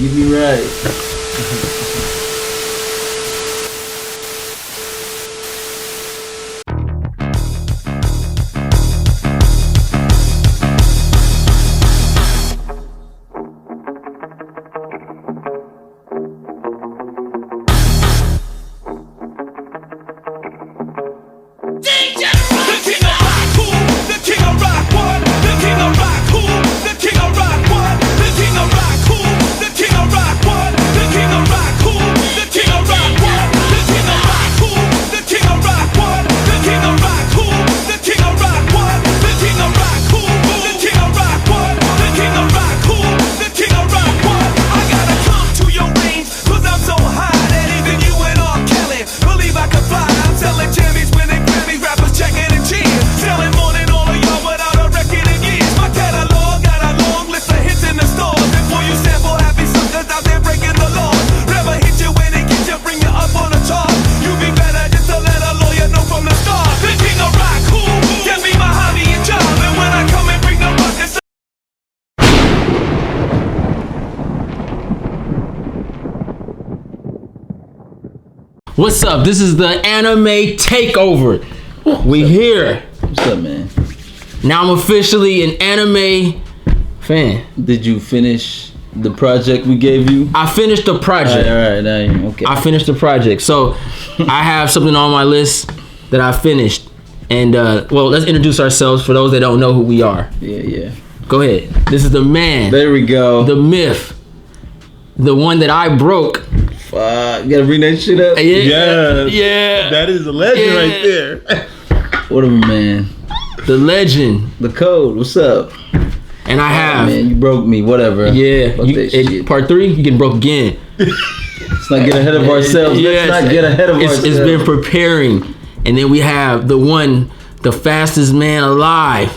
Get me right. What's up? This is the anime takeover. We here. What's up, man? Now I'm officially an anime fan. Did you finish the project we gave you? I finished the project. All right. Okay. I finished the project. So I have something on my list that I finished. And well, let's introduce ourselves for those that don't know who we are. Yeah. Go ahead. This is the man. There we go. The myth. The one that I broke. You gotta bring that shit up. Yeah. That is a legend right there. What a man. The legend. The code. What's up? And I have. Man, you broke me. Whatever. Yeah. Fuck that shit. Part 3, you getting broke again. Let's not get ahead of ourselves. Yes. Let's not get ahead of ourselves. It's been preparing. And then we have the fastest man alive.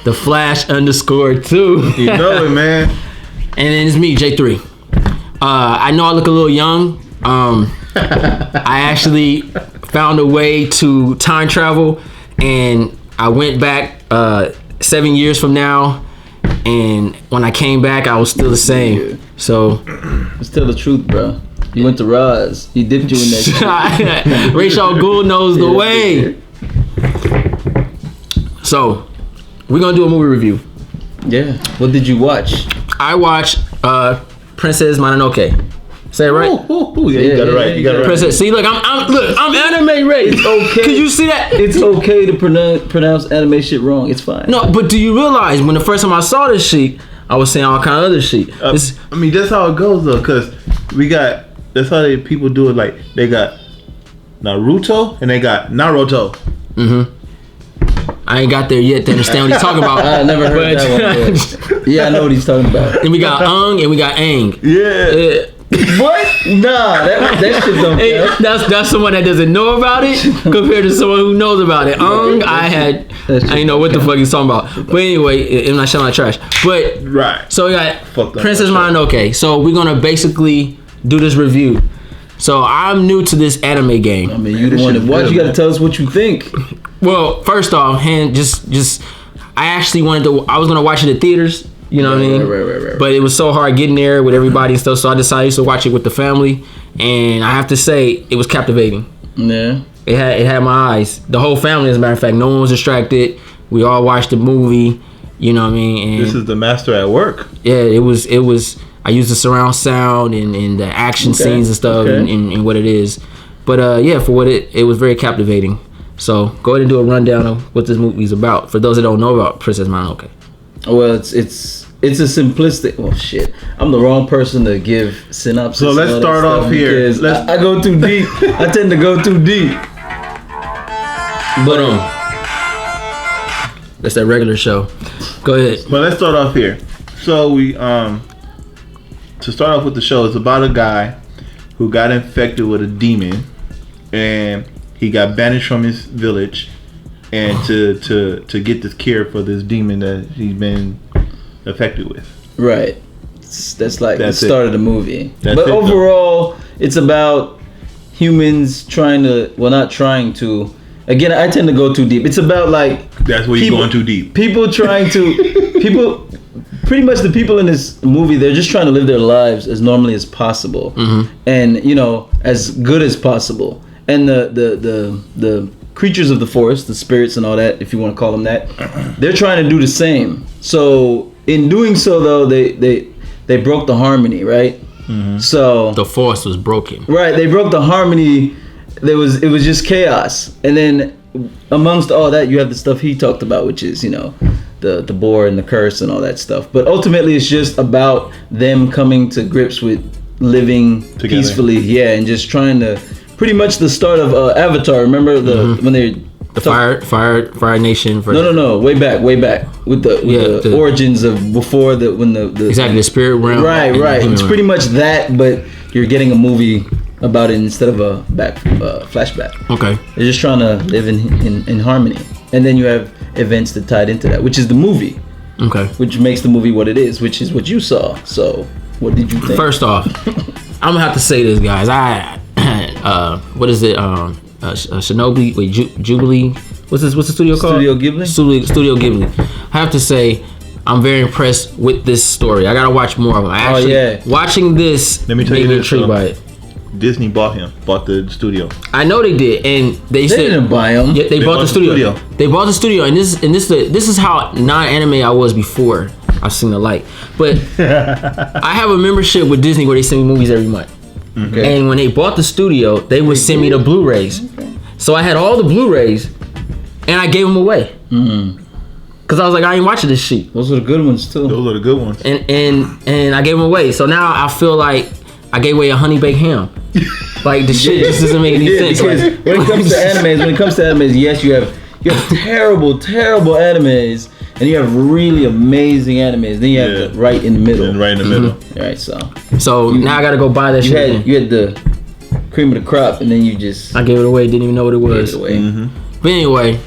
The Flash _2. You know it, man. And then it's me, J3. I know I look a little young. I actually found a way to time travel, and I went back 7 years from now, and when I came back, I was still the same. So, let's tell the truth, bro. You went to Roz. He dipped you in that shit. Rachel Gould knows the way. So, we're gonna do a movie review. Yeah. What did you watch? I watched Princess Mononoke. Say it right? Yeah, you got it right. You got it right. Princess. See, look, I'm anime ready. It's okay. Can you see that? It's okay to pronounce anime shit wrong. It's fine. No, but do you realize when the first time I saw this shit, I was saying all kind of other shit. I mean, that's how it goes though, cause that's how people do it. Like they got Naruto and they got Naruto. Mm-hmm. I ain't got there yet to understand what he's talking about. I never heard that one. Yeah, I know what he's talking about. Then we got Ung and we got Aang. Yeah. What? Nah, that shit don't count. That's someone that doesn't know about it compared to someone who knows about it. Ung, I didn't know what the fuck he's talking about. But anyway, I'm not showing my trash. But right. So we got Princess Mononoke. So we're gonna basically do this review. So I'm new to this anime game. I mean, you the one to watch. You gotta tell us what you think. Well, first off, I was gonna watch it at theaters. You know what I mean? Right. But it was so hard getting there with everybody and stuff, so I decided to watch it with the family. And I have to say, it was captivating. Yeah. It had my eyes. The whole family, as a matter of fact, no one was distracted. We all watched the movie. You know what I mean? And this is the master at work. Yeah, it was. I used the surround sound and the action scenes and stuff and what it is. But yeah, for what it was very captivating. So go ahead and do a rundown of what this movie is about for those that don't know about Princess Mononoke. Well, it's a simplistic. Oh shit! I'm the wrong person to give synopsis. So let's start off here. I go too deep. I tend to go too deep. But that's that regular show. Go ahead. But let's start off here. So we to start off with the show, it's about a guy who got infected with a demon, and he got banished from his village, and to get this cure for this demon that he's been affected with. Right. That's like the start of the movie. But overall, it's about humans not trying to. Again, I tend to go too deep. It's about like that's where you're going too deep. People trying to pretty much the people in this movie, they're just trying to live their lives as normally as possible, and you know, as good as possible. And the creatures of the forest, the spirits and all that, if you want to call them that, they're trying to do the same. So in doing so, though, they broke the harmony, right? So the force was broken. Right, they broke the harmony. It was just chaos, and then amongst all that, you have the stuff he talked about, which is, you know, the boar and the curse and all that stuff. But ultimately, it's just about them coming to grips with living together peacefully, and just trying to. Pretty much the start of Avatar. Remember when they Fire Nation. No. Way back with the origins of before when the exactly the spirit realm. Right. It's pretty much that, but you're getting a movie about it instead of a flashback. Okay. They're just trying to live in harmony, and then you have events that tied into that, which is the movie. Okay. Which makes the movie what it is, which is what you saw. So, what did you think? First off, I'm gonna have to say this, guys. What is it? Shinobi, Jubilee. What's the studio called? Studio Ghibli. Studio Ghibli. I have to say, I'm very impressed with this story. I gotta watch more of them. Watching this made me intrigued by it. Disney bought the studio. I know they did, and they said didn't buy him. Yeah, they bought the studio. They bought the studio, and this is how non-anime I was before I've seen the light. But I have a membership with Disney where they send me movies every month. Okay. And when they bought the studio, they would send me the Blu-rays. Okay. So I had all the Blu-rays, and I gave them away. Cause I was like, I ain't watching this shit. Those are the good ones too. Those are the good ones. And I gave them away. So now I feel like I gave away a honey baked ham. Like the shit just doesn't make any sense. Because when it comes to animes, yes, you have terrible animes. And you have really amazing animes. Then you have the right in the middle. And right in the middle. All right, so now I gotta go buy that shit. You had the cream of the crop, and then you just... I gave it away. Didn't even know what it was. Gave it away. But anyway,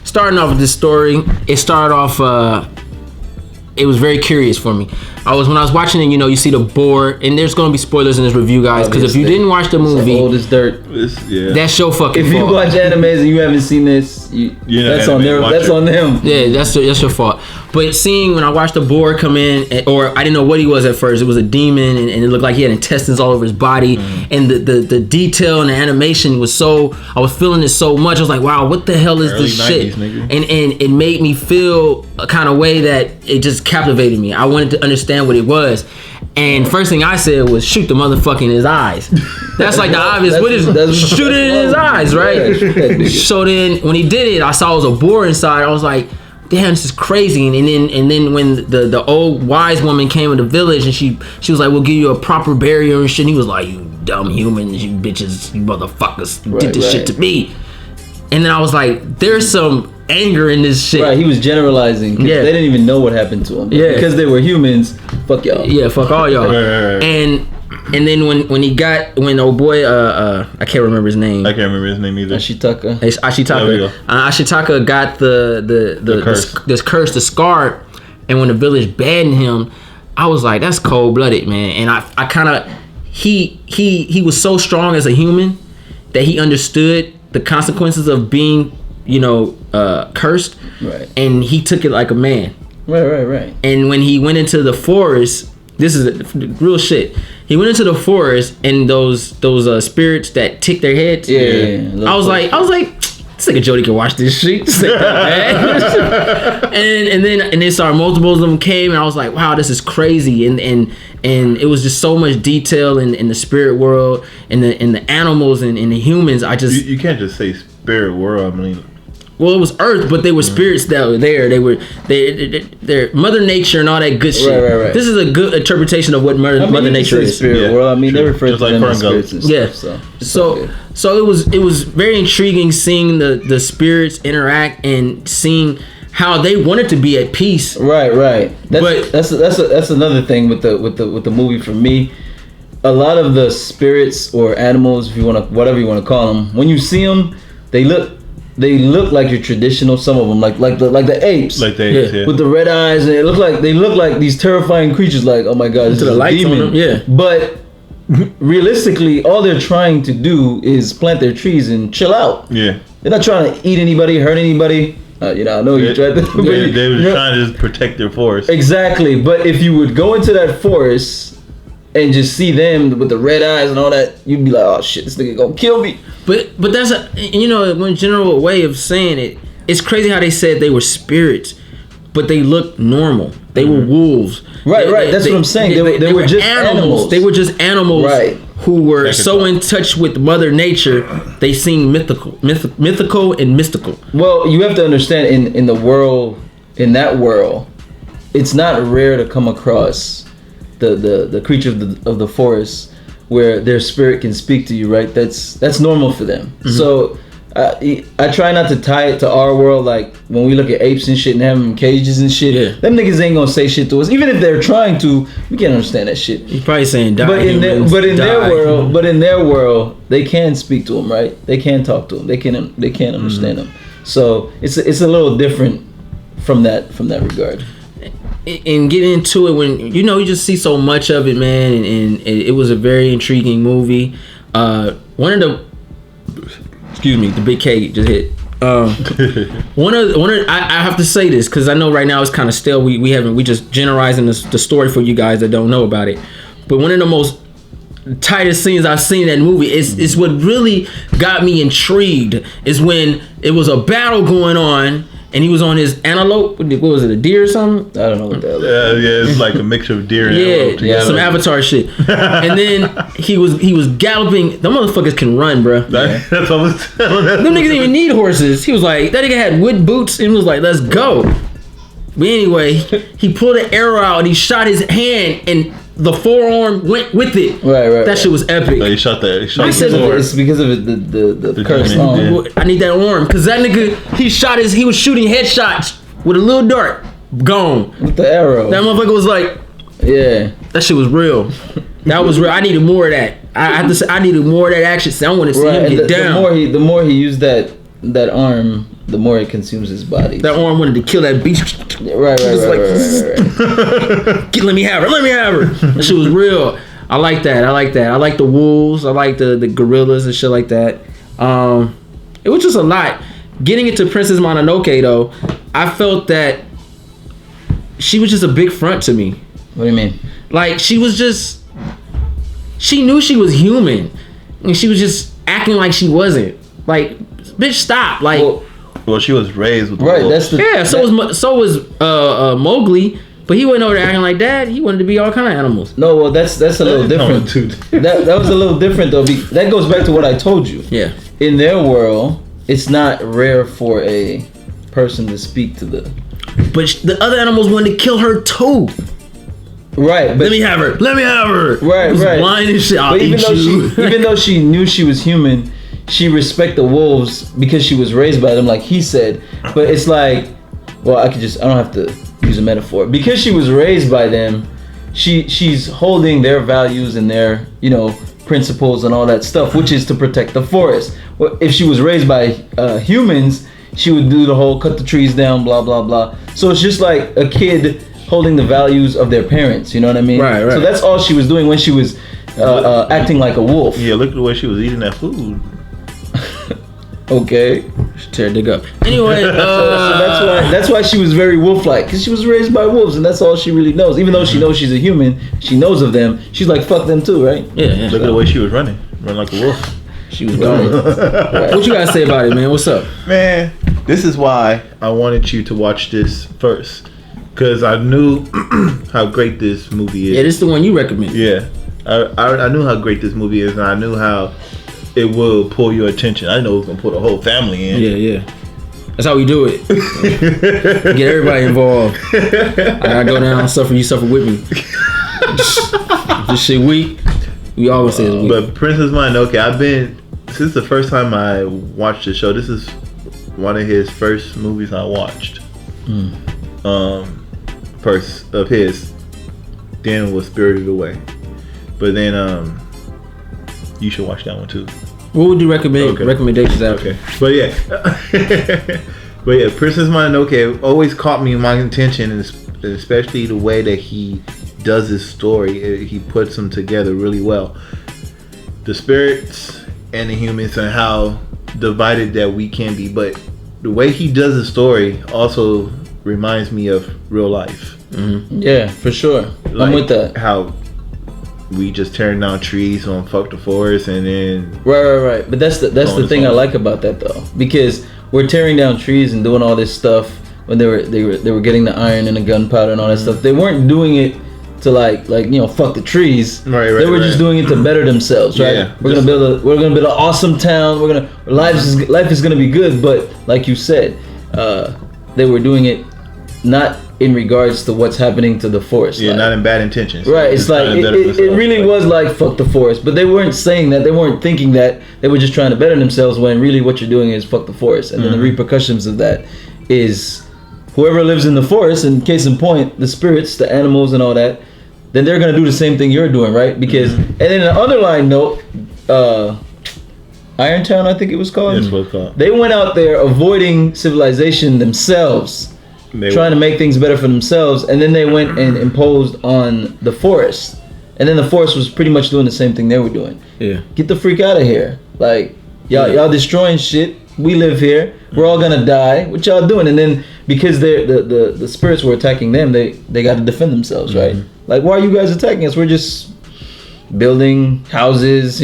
starting off with this story, it started off... it was very curious for me. When I was watching it, you know, you see the boar, and there's gonna be spoilers in this review, guys, because if you didn't watch the movie, old as dirt. That's your fucking fault. If you watch animes and you haven't seen this, that's on them. That's on them. Yeah, that's your fault. But seeing when I watched the boar come in, or I didn't know what he was at first. It was a demon, and it looked like he had intestines all over his body, and the detail and the animation was so. I was feeling it so much. I was like, wow, what the hell is this shit? Nigga. And it made me feel a kind of way that it just captivated me. I wanted to understand what it was. And first thing I said was shoot the motherfucker in his eyes. That's like the obvious. What is shoot it in his eyes, right? So then when he did it, I saw it was a boar inside. I was like, damn, this is crazy. And then when the old wise woman came in the village and she was like, we'll give you a proper burial and shit. And he was like, you dumb humans, you bitches, you motherfuckers, you did this shit to me. And then I was like, there's some anger in this shit. Right, he was generalizing. They didn't even know what happened to him. Because they were humans, fuck y'all. Yeah, fuck all y'all. And then when old boy, I can't remember his name. I can't remember his name either. Ashitaka got the curse, the scar, and when the village banned him, I was like, that's cold blooded, man. And I kind of he was so strong as a human that he understood the consequences of being, you know, cursed, right? And he took it like a man, right. And when he went into the forest, this is real shit. He went into the forest, and those spirits that tick their heads. Yeah. I was like, this nigga Jody can watch this shit. and then started multiples of them came, and I was like, wow, this is crazy. And it was just so much detail in the spirit world, and the animals and the humans. You can't just say spirit world. I mean, well, it was Earth, but they were spirits that were there. They're Mother Nature and all that good shit. Right. This is a good interpretation of what Mother Nature is. Spirit world. I mean, they refer to them as spirits and stuff. So it was very intriguing seeing the spirits interact and seeing how they wanted to be at peace. Right. That's another thing with the movie for me. A lot of the spirits or animals, if you want to, whatever you want to call them, when you see them, they look like your traditional. Some of them, like the apes, with the red eyes, and they look like these terrifying creatures. Like, oh my god, this is a demon. But realistically, all they're trying to do is plant their trees and chill out. Yeah, they're not trying to eat anybody, hurt anybody. I know you tried to. They were trying to just protect their forest. Exactly, but if you would go into that forest and just see them with the red eyes and all that, you'd be like, oh shit, this nigga gonna kill me. But that's one general way of saying it. It's crazy how they said they were spirits, but they looked normal. They were wolves. Right. That's what I'm saying. They were just animals. They were just animals. Right. Who were so in touch with Mother Nature, they seem mythical and mystical. Well, you have to understand in that world, it's not rare to come across the creature of the forest where their spirit can speak to you, right? That's normal for them. Mm-hmm. So I try not to tie it to our world, like when we look at apes and shit and have them in cages and shit. Yeah. Them niggas ain't gonna say shit to us, even if they're trying to. We can't understand that shit. He's probably saying die. But in their world, they can speak to them, right? They can talk to them. They can understand them. So it's a little different from that regard. And get into it when you just see so much of it, man, and it was a very intriguing movie. Excuse me, the big K just hit. I have to say this because I know right now it's kind of stale. We just generalizing the story for you guys that don't know about it. But one of the most tightest scenes I've seen in that movie is what really got me intrigued is when it was a battle going on. And he was on his antelope. What was it, a deer or something? I don't know what that was. Yeah, it's like a mixture of deer and antelope. Yeah, some Avatar shit. And then he was galloping. Them motherfuckers can run, bro. That's what I was telling them. Them niggas didn't even need horses. He was like, that nigga had wood boots and was like, let's go. But anyway, he pulled an arrow out and he shot his hand and the forearm went with it. Right. That shit was epic. He shot the it's because of the curse. I need that arm because that nigga he was shooting headshots with a little dart. Gone with the arrow. That motherfucker was like, yeah, that shit was real. That was real. I needed more of that. I have to say, I needed more of that action. So I want to see him get down. The more he used that arm, the more it consumes his body. That arm wanted to kill that beast. Right. Let me have her. That shit was real. I like that. I like the wolves. I like the gorillas and shit like that. It was just a lot. Getting into Princess Mononoke though, I felt that she was just a big front to me. What do you mean? Like she knew she was human, and she was just acting like she wasn't. Like, bitch, stop. Like. Well, she was raised with right. wolves. So was Mowgli, but he wasn't over there acting like that. He wanted to be all kind of animals. No, well, that's a little different. That was a little different though. That goes back to what I told you. Yeah. In their world, it's not rare for a person to speak to the. But the other animals wanted to kill her too. Right. But let me have her. Right. Blind and shit. But even though she knew she was human, she respect the wolves because she was raised by them, like he said. But it's like, well, I don't have to use a metaphor. Because she was raised by them, she's holding their values and their, principles and all that stuff, which is to protect the forest. Well, if she was raised by humans, she would do the whole cut the trees down, blah, blah, blah. So it's just like a kid holding the values of their parents, you know what I mean? Right. So that's all she was doing when she was acting like a wolf. Yeah, look at the way she was eating that food. Okay. Tear a dig up. Anyway, so that's why she was very wolf-like, because she was raised by wolves, and that's all she really knows. Even though she knows she's a human, she knows of them. She's like, fuck them too, right? Yeah. Look at the way she was running like a wolf. She was gone. Right. What you gotta say about it, man? What's up? Man, this is why I wanted you to watch this first, because I knew how great this movie is. Yeah, this is the one you recommend. Yeah, I knew how great this movie is, and I knew how it will pull your attention. I know it's gonna pull the whole family in. Yeah. That's how we do it. Get everybody involved. I gotta go down and suffer. You suffer with me. This shit weak. We always say it's weak. But Princess Mononoke, since the first time I watched the show, this is one of his first movies I watched. First of his. Then was Spirited Away. But then you should watch that one too. What would you recommend? Okay. Recommendations out. Okay. But yeah. Princess Mononoke always caught me my attention, and especially the way that he does his story. He puts them together really well. The spirits and the humans and how divided that we can be, but the way he does the story also reminds me of real life. Mm-hmm. Yeah, for sure. Like I'm with that. How we just tearing down trees on fuck the forest, and then right. But that's the thing I like about that though, because we're tearing down trees and doing all this stuff when they were getting the iron and the gunpowder and all that stuff. They weren't doing it to like fuck the trees. Right. They were just doing it to better themselves, right? Yeah, we're gonna build an awesome town. Life is gonna be good. But like you said, they were doing it not in regards to what's happening to the forest. Yeah, not in bad intentions. Right. It's like it really was like fuck the forest, but they weren't saying that. They weren't thinking that. They were just trying to better themselves. When really what you're doing is fuck the forest, and then the repercussions of that is whoever lives in the forest. And case in point, the spirits, the animals, and all that. Then they're gonna do the same thing you're doing, right? Because and then an underlying note, Irontown, I think it was called. That's what it's called. They went out there avoiding civilization themselves, trying to make things better for themselves, and then they went and imposed on the forest. And then the forest was pretty much doing the same thing they were doing. Yeah. Get the freak out of here. Like, y'all destroying shit. We live here. We're all gonna die. What y'all doing? And then because the spirits were attacking them, they got to defend themselves, right? Like, why are you guys attacking us? We're just building houses,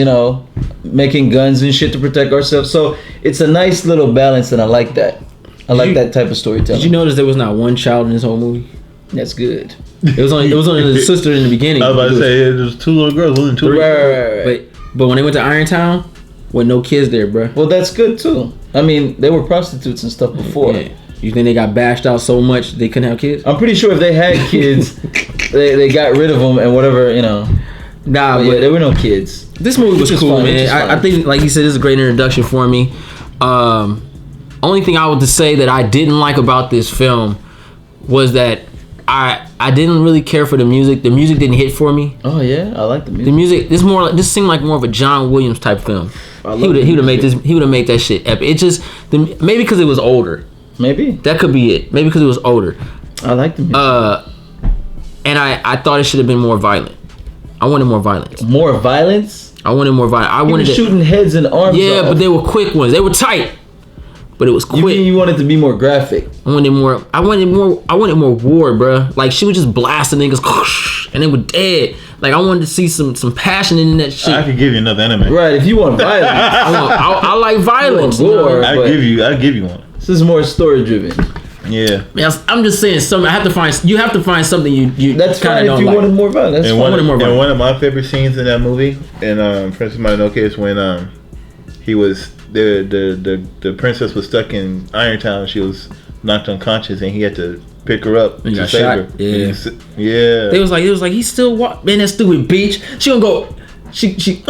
making guns and shit to protect ourselves. So it's a nice little balance, and I like that. I like that type of storytelling. Did you notice there was not one child in this whole movie? That's good. It was only the sister in the beginning. I was about to say there's 2 little girls, wasn't 2 Right. But when they went to Irontown, with no kids there, bro. Well, that's good too. I mean, they were prostitutes and stuff before. Yeah. You think they got bashed out so much they couldn't have kids? I'm pretty sure if they had kids, they got rid of them and whatever, Nah, but there were no kids. This movie was cool, fine, man. I think, like you said, this is a great introduction for me. Only thing I would say that I didn't like about this film was that I didn't really care for the music. The music didn't hit for me. Oh yeah, I like the music. The music, this seemed like more of a John Williams type film. He would have made that shit epic. It just maybe because it was older. Maybe that could be it. Maybe because it was older. I like the music. And I thought it should have been more violent. I wanted more violence. More violence? I wanted more violence. I wanted shooting heads and arms. Yeah, off. but they were quick ones. They were tight, but it was quick. You mean you wanted to be more graphic? I wanted more war, bro. Like she was just blasting niggas, and they were dead. Like I wanted to see some passion in that shit. I could give you another anime. Right, if you want violence. I like violence. War, I'll give you one. This is more story driven. Yeah. I'm just saying something. You have to find something you. That's fine if you wanted more violence. And one of my favorite scenes in that movie, in Princess Mononoke, is when he was the princess was stuck in Irontown. She was knocked unconscious, and he had to pick her up to save her. Yeah. It was like he still man, that stupid bitch. She gonna go. She.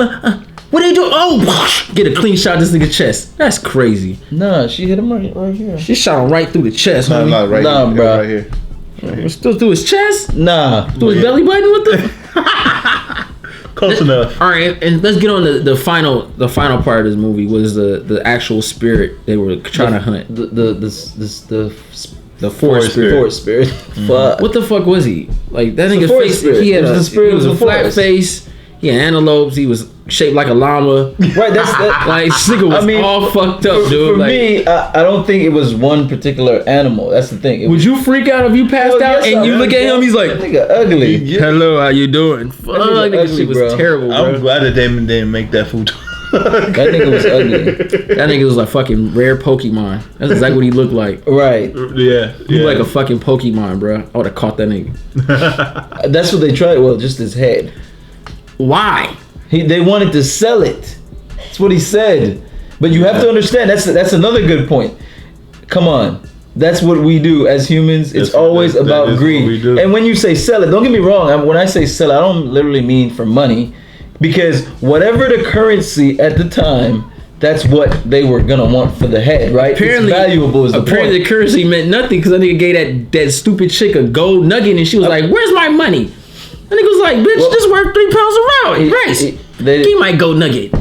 What are you doing? Oh, get a clean shot of this nigga's chest. That's crazy. Nah, she hit him right here. She shot him right through the chest, homie. Nah, bro. Right here. We're still through his chest? Nah. Through his belly button? What the? Close enough. All right, and let's get on the final part of this movie. Was the actual spirit they were trying to hunt? The forest spirit. Forest spirit. Fuck. What the fuck was he? Like that nigga's face. Spirit. He had the spirit he was of a flat face. He had antelopes. He was shaped like a llama. Right. That's like this nigga was all fucked up, dude. For me, I don't think it was one particular animal. That's the thing. Would you freak out if you passed out and you look at him? He's like, that nigga ugly. Hello, how you doing? Fuck, that nigga was terrible, bro. I'm glad that they didn't make that food. That nigga was ugly. That nigga was like fucking rare Pokemon. That's exactly what he looked like. Right. Yeah. He looked like a fucking Pokemon, bro. I would have caught that nigga. That's what they tried. Well, just his head. Why? They wanted to sell it. That's what he said. But you have to understand. That's another good point. Come on. That's what we do as humans. It's always about greed. And when you say sell it, don't get me wrong. When I say sell it, I don't literally mean for money. Because whatever the currency at the time, that's what they were gonna want for the head, right? Apparently, it's valuable is the apparently point. The currency meant nothing because that nigga gave that stupid chick a gold nugget and she was like, "Where's my money?" That nigga was like, "Bitch, this worth £3 a round. Rice. Give me my gold nugget."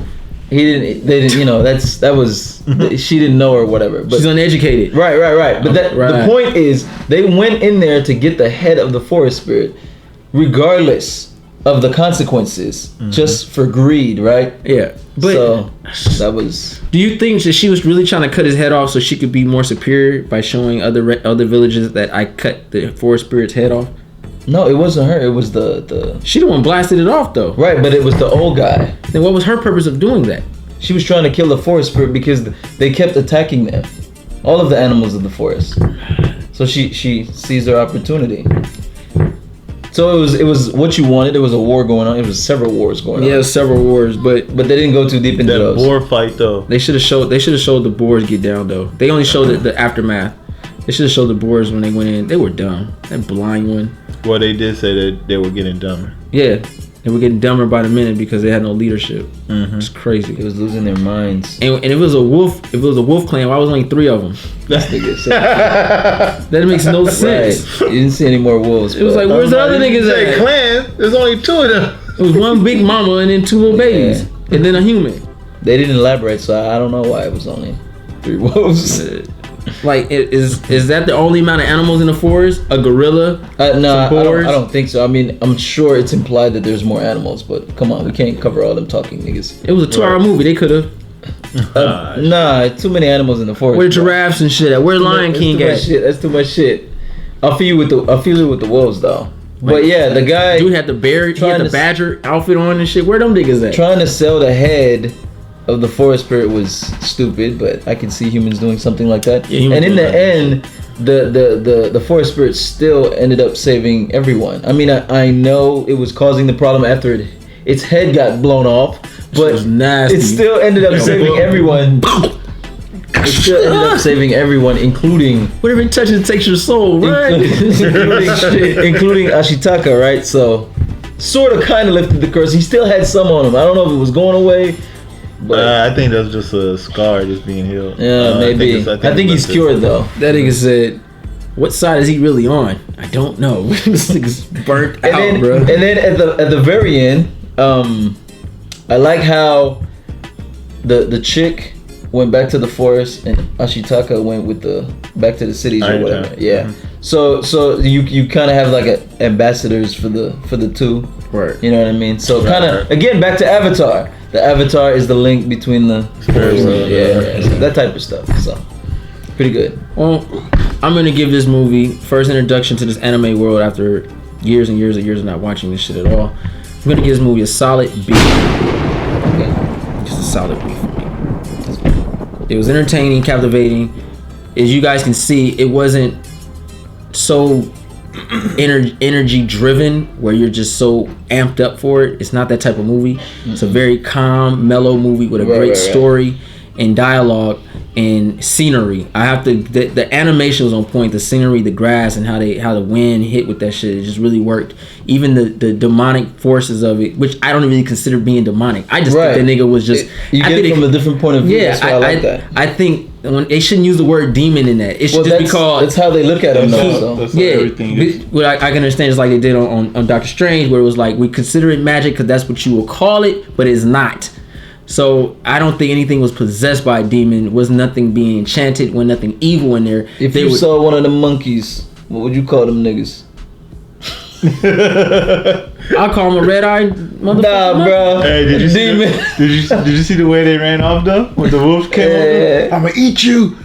They didn't. That was. She didn't know or whatever. But she's uneducated. Right. But the point is, they went in there to get the head of the forest spirit, regardless of the consequences just for greed, right? Yeah, but so that was. Do you think that she was really trying to cut his head off so she could be more superior by showing other villages that I cut the forest spirit's head off? No, it wasn't her. It was the. She the one blasted it off though. Right, but it was the old guy. Then what was her purpose of doing that? She was trying to kill the forest spirit because they kept attacking them, all of the animals of the forest. So she seized her opportunity. So it was what you wanted. There was a war going on. It was several wars going on. Yeah, several wars, but they didn't go too deep into that those. boar fight though. They should have showed the boars get down though. They only showed the aftermath. They should have showed the boars when they went in. They were dumb. That blind one. Well, they did say that they were getting dumber. Yeah, they were getting dumber by the minute because they had no leadership. It's crazy. It was losing their minds. And if it was a wolf clan, why was only 3 of them? That's the good. That makes no sense. Right. You didn't see any more wolves. It was like, where's the other niggas at? Clan. There's only 2 of them. It was one big mama and then 2 little babies, and then a human. They didn't elaborate, so I don't know why it was only 3 wolves. Like, is that the only amount of animals in the forest? A gorilla? No, I don't think so. I mean, I'm sure it's implied that there's more animals, but come on, we can't cover all them talking niggas. It was a 2-hour movie. They could have. Nah, too many animals in the forest. Where giraffes and shit at? Where Lion King at? That's too much shit. I'll feel you with the wolves though. But yeah, the guy dude had the bear, he had the badger outfit on and shit. Where them niggas at? Trying to sell the head of the forest spirit was stupid, but I can see humans doing something like that. Yeah, and in the end, the forest spirit still ended up saving everyone. I mean, I know it was causing the problem after its head got blown off, but it still ended up saving everyone. It still ended up saving everyone, including whatever it touches takes your soul, right? including Ashitaka, right? So, sort of, kind of lifted the curse. He still had some on him. I don't know if it was going away. But I think that's just a scar just being healed. Yeah, maybe. I think he's cured though. That nigga said, "What side is he really on? I don't know." This nigga's burnt out, bro. And then at the very end, I like how the chick went back to the forest and Ashitaka went with back to the cities or whatever. Yeah. So you kind of have like ambassadors for the 2. Right. You know what I mean? So kind of again back to Avatar. The Avatar is the link between the so that type of stuff. So pretty good. Well, I'm gonna give this movie first introduction to this anime world after years and years and years of not watching this shit at all. I'm gonna give this movie a solid B. Okay. Just a solid B for me. It was entertaining, captivating. As you guys can see, it wasn't so energy driven where you're just so amped up for it. It's not that type of movie. It's a very calm, mellow movie with a great story and dialogue and scenery. I have to. The animation was on point. The scenery, the grass, and how the wind hit with that shit. It just really worked. Even the demonic forces of it, which I don't really consider being demonic. I just think that nigga was just. You get it from a different point of view. Yeah, that's why I like that. I think when they shouldn't use the word demon in that. It should just be called. That's how they look at him. What I can understand is like they did on Doctor Strange, where it was like we consider it magic because that's what you will call it, but it's not. So I don't think anything was possessed by a demon. Was nothing being enchanted? Was nothing evil in there? If you saw one of them monkeys, what would you call them niggas? I'll call him a red-eyed motherfucker. Nah, bro. Hey, did you see the way they ran off though? When the wolves came over? I'm gonna eat you.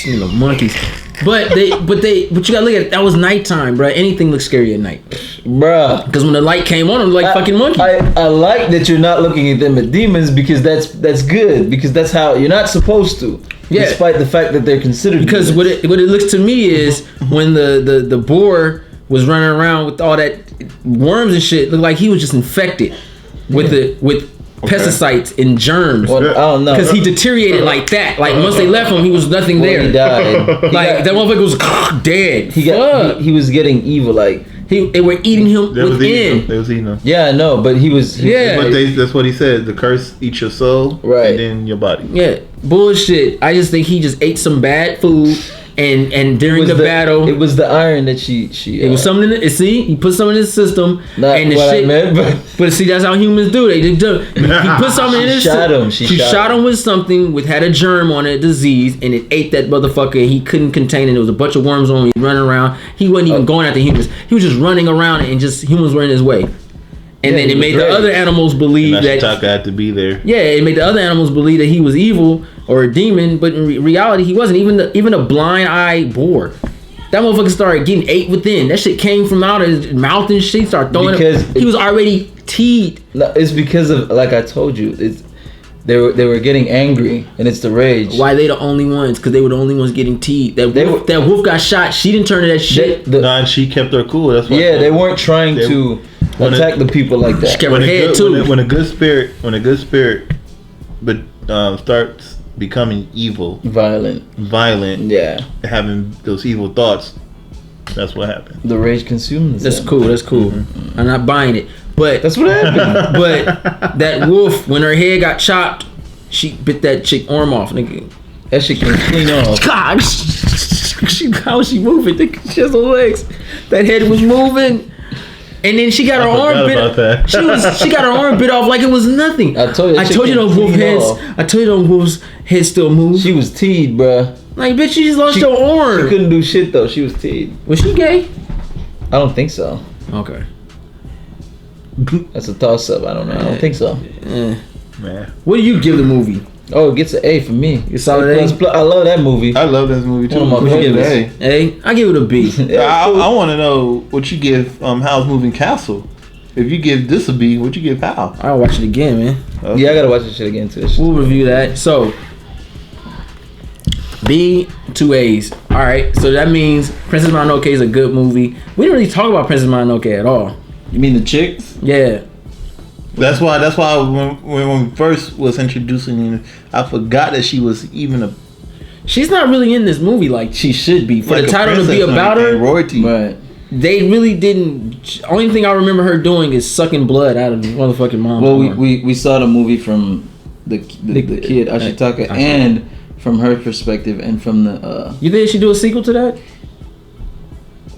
You know, monkeys. But you gotta look at it. That was nighttime, bro. Anything looks scary at night, bruh. Because when the light came on, it was like fucking monkeys. I like that you're not looking at them as demons because that's good because that's how you're not supposed to. Yeah. Despite the fact that they're considered. Because demons. what it looks to me is when the boar was running around with all that worms and shit, looked like he was just infected with pesticides and germs. Well, I don't know. Because he deteriorated like that. Like once they left him, he was nothing there. He died. That motherfucker was dead. He was getting evil. Like they were eating him within. They was eating him. Yeah, I know, but he was. But that's what he said. The curse eats your soul, right, and then your body. Yeah, bullshit. I just think he just ate some bad food and during the battle, it was the iron that she. It was something. See, he put something in his system, not and the what shit. I meant, but see, that's how humans do. He put something in his system. She shot him with something with had a germ on it, a disease, and it ate that motherfucker. He couldn't contain it. There was a bunch of worms on him. He running around. He wasn't even going after humans. He was just running around, and just humans were in his way. And then it made the other animals believe that Ashitaka had to be there. Yeah, it made the other animals believe that he was evil or a demon, but in reality, he wasn't. Even a blind-eyed boar. That motherfucker started getting ate within. That shit came from out of his mouth and shit. Started throwing it. He was already teed. It's because of, like I told you, they were getting angry, and it's the rage. Why they the only ones? Because they were the only ones getting teed. That wolf got shot. She didn't turn to that shit. And she kept her cool. That's why. Yeah, they weren't trying to attack the people like that. She kept her head too. When a good spirit, but starts becoming evil, violent, yeah, having those evil thoughts, that's what happened. The rage consumes them. That's cool. Mm-hmm. I'm not buying it, but that's what happened. But that wolf, when her head got chopped, she bit that chick arm off, nigga. That shit came clean off. God, how was she moving? She has no legs. That head was moving. And then she got her arm bit off. She got her arm bit off like it was nothing. I told you those wolf heads. I told you those wolves' heads still move. She was teed, bruh. Like, bitch, you just lost your arm. She couldn't do shit though. She was teed. Was she gay? I don't think so. Okay. That's a toss up. I don't know. I don't think so. Man. What do you give the movie? Oh, it gets an A for me. It's solid A. I love that movie. I love this movie too. What you give it? A? I give it a B. I want to know what you give Howl's Moving Castle. If you give this a B, what you give Hal? I'll watch it again, man. Okay. Yeah, I gotta watch this shit again too. We'll review that. So B, 2 A's. All right. So that means Princess Mononoke is a good movie. We didn't really talk about Princess Mononoke at all. You mean the chicks? Yeah. That's why when we first was introducing her, I forgot that she was even a. She's not really in this movie like she should be. For like the title to be about her, royalty. Right. They really didn't. Only thing I remember her doing is sucking blood out of the motherfucking mom. Well, we saw the movie from the kid Ashitaka and from her perspective and from the. You think they should do a sequel to that?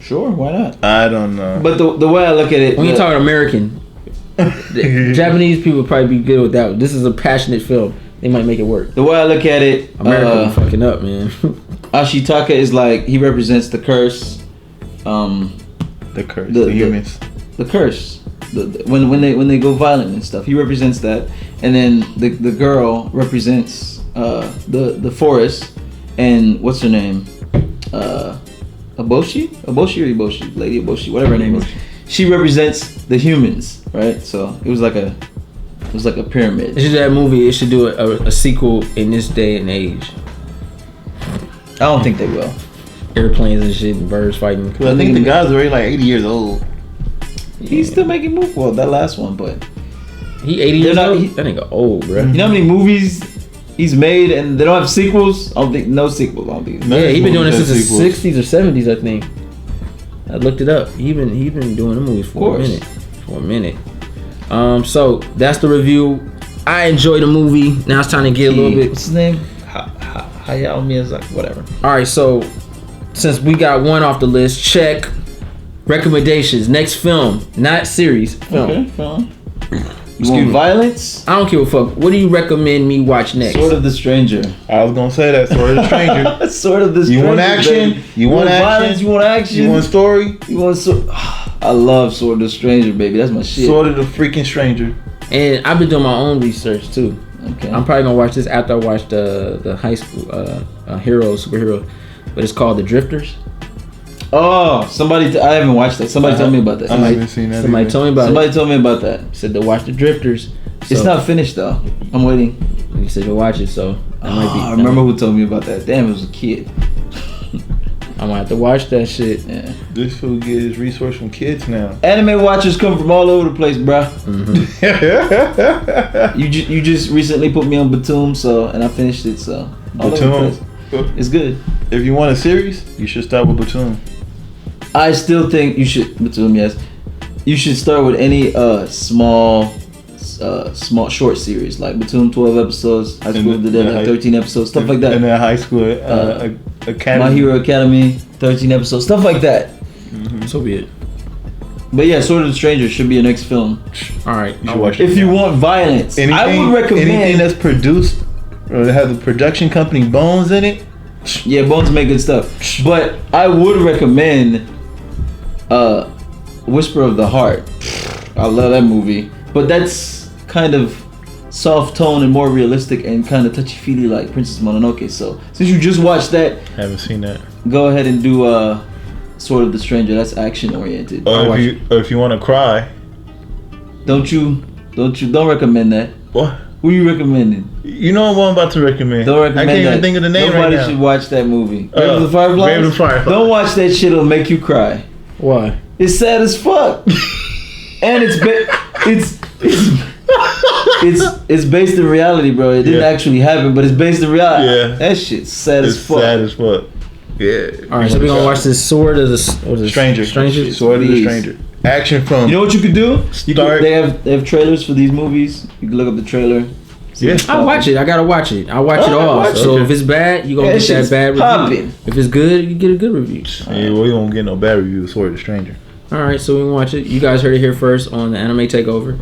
Sure, why not? I don't know. But the way I look at it, when you talking American. Japanese people would probably be good with that one. This is a passionate film. They might make it work. The way I look at it, America be fucking up, man. Ashitaka is like he represents the curse. The curse. The humans. The curse. When they go violent and stuff, he represents that. And then the girl represents the forest. And what's her name? Lady Eboshi, whatever her name is. She represents the humans, right? So it was like a pyramid. It should do that movie. It should do a sequel in this day and age. I don't think they will. Airplanes and shit, and birds fighting. I think the guy's already like 80 years old. He's still making movies. Well, that last one, but he 80 years old. That nigga old, bro. You know how many movies he's made and they don't have sequels? I don't think no sequels. I don't think. Yeah, he been doing it since the 60s or 70s, I think. I looked it up. He been doing the movies for a minute. So that's the review. I enjoyed the movie. Now it's time to get a little bit. What's his name? Hayao Miyazaki. Whatever. All right. So since we got one off the list, check. Recommendations. Next film, not series. Film. Okay. Film. You want violence? I don't give a fuck. What do you recommend me watch next? Sword of the Stranger. I was gonna say that. Sword of the Stranger. Sword of the Stranger. You want action? Baby. You want violence? You want action? You want story? You want I love Sword of the Stranger, baby. That's my shit. Sword of the freaking Stranger. And I've been doing my own research too. Okay. I'm probably gonna watch this after I watch the high school superhero, but it's called The Drifters. Oh, I haven't watched that. Somebody told me about that. I haven't seen that. Somebody told me about Somebody told me about that. Said to watch The Drifters. So, it's not finished though. I'm waiting. You said to watch it, so I remember who told me about that. Damn, it was a kid. I'm gonna have to watch that shit. Yeah. This fool get his resource from kids now. Anime watchers come from all over the place, bruh. Mm-hmm. you just recently put me on Batum, and I finished it. So Batum, it's good. If you want a series, you should start with Batum. I still think you should Batum. Yes, you should start with any small short series like Batum 12 episodes, High School of the Dead like 13 episodes, stuff like that. And then High School Academy. My Hero Academy, 13 episodes, stuff like that. So be it. But yeah, Sword of the Stranger should be your next film. All right. You should watch it. If you want violence, I would recommend anything that's produced or that has a production company Bones in it. Yeah, Bones make good stuff. But I would recommend Whisper of the Heart. I love that movie. But that's kind of soft tone and more realistic and kind of touchy-feely like Princess Mononoke. So since you just watched that, Haven't seen that. go ahead and do Sword of the Stranger. That's action oriented. Or if you want to cry. Don't recommend that. What? Who you recommending? You know what I'm about to recommend. Don't recommend I can't that. even think of the name Nobody right now. should watch that movie. Grave of the Fireflies? Grave of the Fireflies. Don't watch that shit. It'll make you cry. Why? It's sad as fuck. And it's based in reality, bro. It didn't actually happen, but it's based in reality. Yeah. That shit's sad It's as fuck. sad as fuck. Yeah. All right, so we're gonna watch this Sword of the Stranger. Stranger. Sword of the Please. Stranger. Action film. You know what you could do? They have trailers for these movies. You can look up the trailer. Yeah. I'll watch it. I gotta watch it. I'll watch it all. watch So it. if it's bad, you gonna Yeah, get that shit's bad review. popping. If it's good, you get a good review. Yeah, we won't get no bad reviews. Sword of the Stranger. All right, so we can watch it. You guys heard it here first on the Anime Takeover.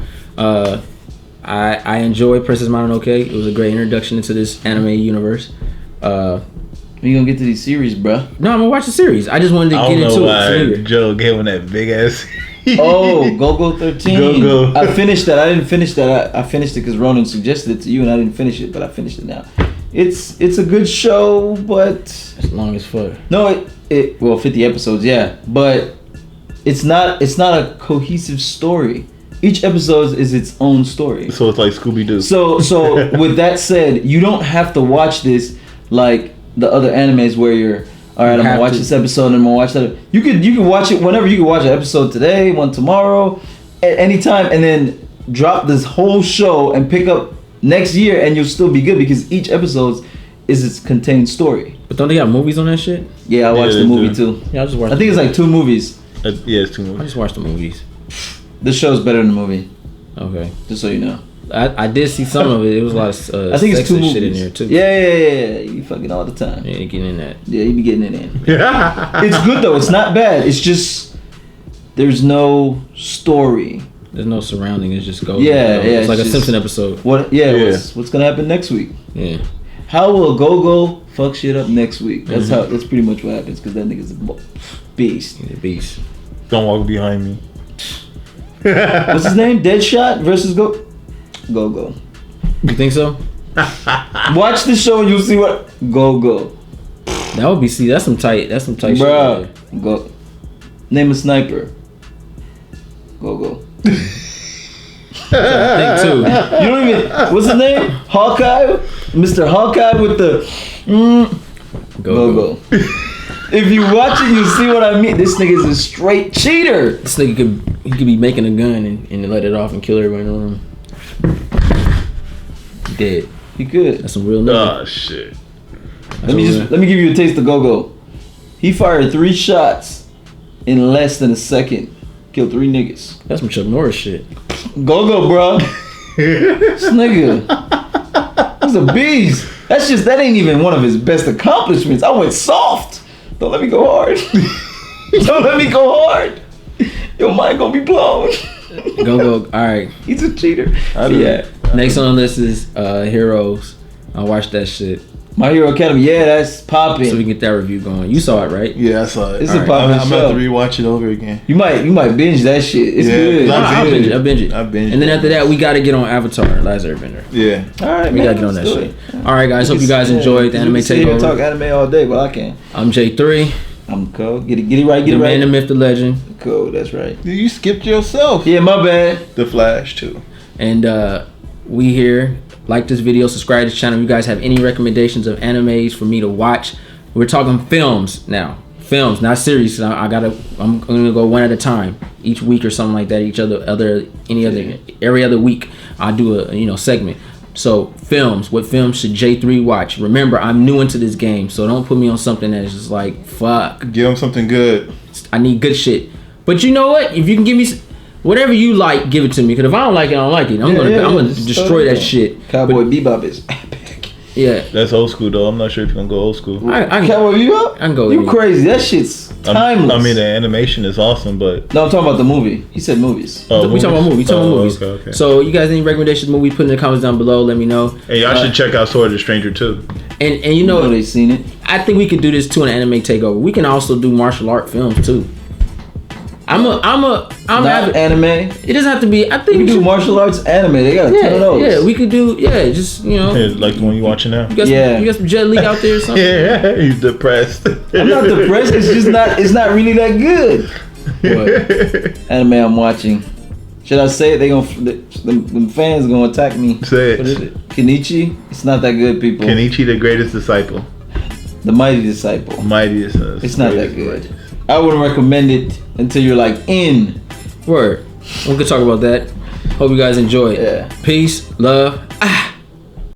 I enjoyed Princess Mononoke. It was a great introduction into this anime universe. We gonna get to these series, bro. No, I'm gonna watch the series. I just wanted to I get don't know into why it. Joe gave him that big ass. Oh, Go 13. Go. I finished that. I didn't finish that. I finished it because Ronan suggested it to you, and I didn't finish it, but I finished it now. It's a good show, but As long as fuck. no, it 50 episodes, yeah, but it's not a cohesive story. Each episode is its own story. So it's like Scooby Doo. So with that said, you don't have to watch this like the other animes where you're all right. I'm gonna watch this episode and I'm gonna watch that. You could watch it whenever. You can watch an episode today, one tomorrow, at any time, and then drop this whole show and pick up next year, and you'll still be good because each episode is its contained story. But don't they got movies on that shit? Yeah, I watched they the movie do. too. Yeah, I just watched. I think it's like 2 movies. Yeah, it's too I much. just watched the movies. The show's better than the movie, Okay. just so you know. I did see some of it. It was a lot of I think it's 2 sexist movies. shit in there too. Yeah. You fucking all the time. Yeah, getting in that. Yeah, you be getting it in. It's good though. It's not bad. It's just there's no story. There's no surrounding. It's just goes. Yeah, It's like a just- Simpson episode. What? Yeah. What's gonna happen next week? Yeah. How will Go fuck shit up next week? That's That's pretty much what happens because that nigga's a beast. The beast. Don't walk behind me. What's his name? Deadshot versus Go. You think so? Watch the show and you'll see what Go. That would be. See, that's some tight. That's some tight shit. Bruh. Right there. Go. Name a sniper. Go. I think too. You don't even. What's his name? Hawkeye. Mr. Hawkeye with the. Go. If you watch it, you see what I mean. This nigga's a straight cheater. This nigga could be making a gun and let it off and kill everybody in the room. Dead. He could. That's some real nigga. Oh shit. Let me give you a taste of Go. He fired 3 shots in less than a second. Killed 3 niggas. That's some Chuck Norris shit. Go, bro. This nigga. That's a beast. That ain't even one of his best accomplishments. I went soft. Don't let me go hard. Don't let me go hard. Your mind gonna be blown. Go. All right. He's a cheater. Yeah. Next on the list is Heroes. I watched that shit My Hero Academy. Yeah, that's so we popping. can get that review going. You saw it, right? Yeah, I saw it. It's Alright, a poppin' I'm about show. to rewatch it over again. You might binge that shit. It's Yeah, good. I I binge it. I binged And then it. after that, we got to get on Avatar, Last Airbender. Yeah. All right, We man. got to get on that let's do shit. it. All right, guys. Hope you guys enjoyed the You Anime can sit here and talk Takeover. anime all day, but I can't. I'm J3. I'm cool. Get it right. Get The it man, the right. myth, the legend. Cool. That's right. You skipped yourself. Yeah, my bad. The Flash too. And we here. Like this video, subscribe to the channel. If you guys have any recommendations of animes for me to watch, we're talking films now. Films, not series. I'm gonna go one at a time each week or something like that. Every other week I'll do a segment. So films, what films should J3 watch? Remember, I'm new into this game, so don't put me on something that is just like fuck. Give him something good. I need good shit. But you know what? If you can give me whatever you like, give it to me. Because if I don't like it, I don't like it. I'm gonna just destroy throw it that in. shit. Cowboy Bebop is epic. Yeah. That's old school though. I'm not sure if you're gonna go old school. Cowboy Bebop? I can go. You crazy? That shit's timeless. I mean, the animation is awesome, but no, I'm talking about the movie. He said movies. oh, we talking about movies. Okay. So you guys any recommendations? Movie? Put in the comments down below. Let me know. And y'all should check out Sword of the Stranger too. And you know they seen it. I think we could do this too in an anime takeover. We can also do martial art films too. I'm not anime. It doesn't have to be. I think we do martial arts anime. They got a ton of those. Yeah, we could do. Yeah, just Like the one you watching now. You got some Jet Li out there or something. Yeah, he's depressed. I'm not depressed. It's just not. It's not really that good. What anime I'm watching? Should I say it? They gonna the fans gonna attack me. Say it. What is it? Kenichi. It's not that good, people. Kenichi, the greatest disciple. The mighty disciple. Mightiest. It's not that good. I wouldn't recommend it until you're like in. Word. We could talk about that. Hope you guys enjoy it. Yeah. Peace, love.